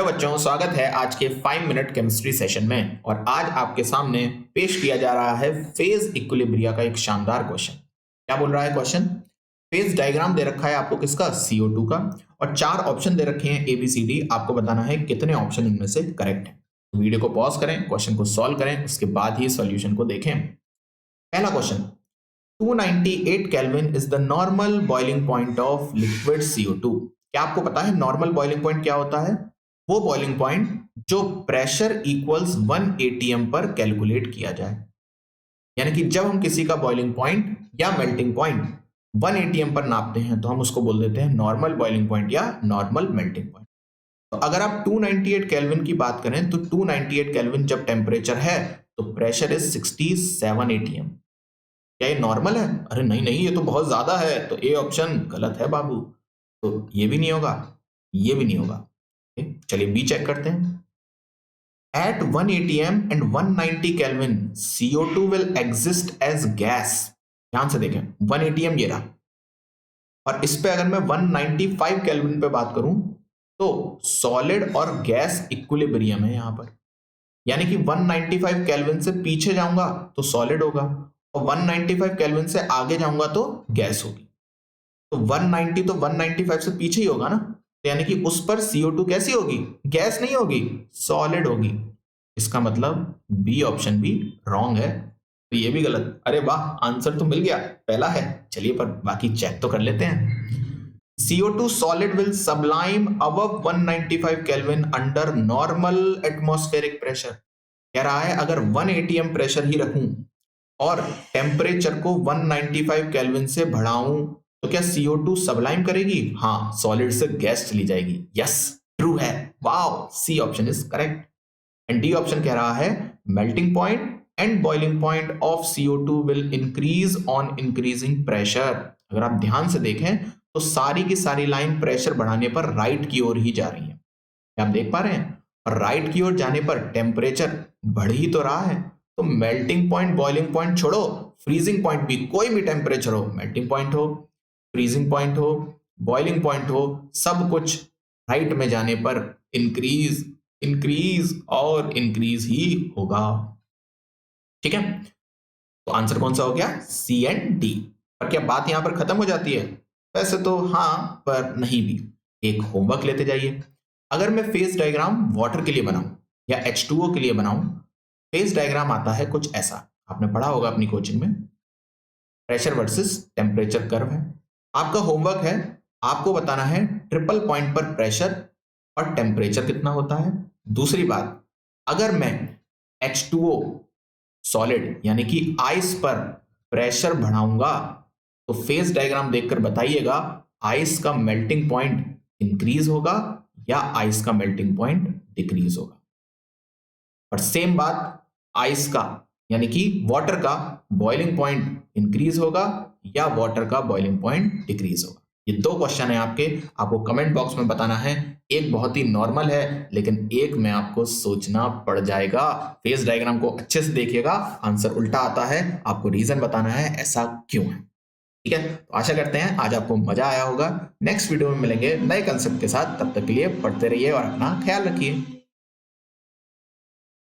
Hello बच्चों, स्वागत है आज के 5 मिनट केमिस्ट्री सेशन में। और आज आपके सामने पेश किया जा रहा है फेज इक्विलिब्रिया का एक शानदार क्वेश्चन। क्या बोल रहा है क्वेश्चन? फेज डायग्राम दे रखा है आपको किसका? CO2 का। और 4 ऑप्शन दे रखे हैं ABCD। आपको बताना है कितने ऑप्शन इनमें से करेक्ट है। वीडियो को पॉज करें, क्वेश्चन को सॉल्व करें, उसके बाद ही सॉल्यूशन को देखें। पहला question, 298 kelvin is the normal boiling point of liquid CO2। क्या आपको पता है नॉर्मल बॉइलिंग पॉइंट क्या होता है? वो बॉइलिंग पॉइंट जो प्रेशर इक्वल्स 1 atm पर कैलकुलेट किया जाए। यानी कि जब हम किसी का बॉइलिंग पॉइंट या मेल्टिंग पॉइंट 1 atm पर नापते हैं तो हम उसको बोल देते हैं नॉर्मल बॉइलिंग पॉइंट या नॉर्मल मेल्टिंग पॉइंट। तो अगर आप 298 केल्विन की बात करें तो 298 केल्विन जब टेम्परेचर है तो प्रेशर इज 67 atm। क्या ये नॉर्मल है? अरे नहीं नहीं, ये तो बहुत ज्यादा है। तो ए ऑप्शन गलत है बाबू। तो ये भी नहीं होगा, ये भी नहीं होगा। चलिए बी चेक करते हैं। At 1 atm and 190 Kelvin, CO2 will exist as gas। ध्यान से देखें, 1 atm ये रहा, और इस पे अगर मैं 195 केल्विन पे बात करूं तो सॉलिड और गैस इक्विलिब्रियम है यहां पर। यानी कि 195 केल्विन से पीछे जाऊंगा तो सॉलिड होगा, और 195 केल्विन से आगे जाऊंगा तो गैस होगी। तो 190 तो 195 से पीछे ही होगा ना, तो यानी कि उस पर CO2 कैसी होगी? गैस नहीं होगी, सॉलिड होगी। इसका मतलब बी ऑप्शन भी रॉन्ग है। तो ये भी गलत। अरे वाह, आंसर तो मिल गया, पहला है। चलिए पर बाकी चेक तो कर लेते हैं। CO2 solid will sublime above 195 Kelvin under normal atmospheric pressure। कह रहा है अगर 1 atm प्रेशर ही रखूं और टेम्परेचर को 195 केल्विन से बढ़ाऊं तो क्या CO2 सबलाइम करेगी? हाँ, सॉलिड से गैस चली जाएगी। यस, ट्रू है। Wow, C option is correct. And D option कह रहा है melting point and boiling point of CO2 will increase on increasing pressure. अगर आप ध्यान से देखें तो सारी की सारी लाइन प्रेशर बढ़ाने पर राइट की ओर ही जा रही है। क्या आप देख पा रहे हैं? और राइट की ओर जाने पर टेम्परेचर बढ़ ही तो रहा है। तो मेल्टिंग पॉइंट, बॉइलिंग पॉइंट छोड़ो, फ्रीजिंग पॉइंट भी, कोई भी टेम्परेचर हो, मेल्टिंग पॉइंट हो, फ्रीजिंग पॉइंट हो, बॉइलिंग पॉइंट हो, सब कुछ राइट में जाने पर इंक्रीज इंक्रीज और इंक्रीज ही होगा। ठीक है, तो आंसर कौन सा हो गया? सी एंड डी। पर क्या बात यहां पर खत्म हो जाती है? वैसे तो हाँ, पर नहीं भी। एक होमवर्क लेते जाइए। अगर मैं फेज डायग्राम वाटर के लिए बनाऊं या H2O के लिए बनाऊं, फेज डायग्राम आता है कुछ ऐसा। आपने पढ़ा होगा अपनी कोचिंग में, प्रेशर वर्सेस टेम्परेचर कर्व है। आपका होमवर्क है, आपको बताना है ट्रिपल पॉइंट पर प्रेशर और टेम्परेचर कितना होता है। दूसरी बात, अगर मैं H2O सॉलिड यानी कि आइस पर प्रेशर बढ़ाऊंगा तो फेज डायग्राम देखकर बताइएगा आइस का मेल्टिंग पॉइंट इंक्रीज होगा या आइस का मेल्टिंग पॉइंट डिक्रीज होगा। और सेम बात आइस का यानी कि वाटर का बॉइलिंग पॉइंट इंक्रीज होगा या वाटर का बॉइलिंग पॉइंट डिक्रीज होगा। ये 2 क्वेश्चन है आपके, आपको कमेंट बॉक्स में बताना है। एक बहुत ही नॉर्मल है, लेकिन एक में आपको सोचना पड़ जाएगा। फेज डायग्राम को अच्छे से देखिएगा, आंसर उल्टा आता है, आपको रीजन बताना है ऐसा क्यों है। ठीक है, तो आशा करते हैं आज आपको मजा आया होगा। नेक्स्ट वीडियो में मिलेंगे नए कंसेप्ट के साथ, तब तक के लिए पढ़ते रहिए और अपना ख्याल रखिए।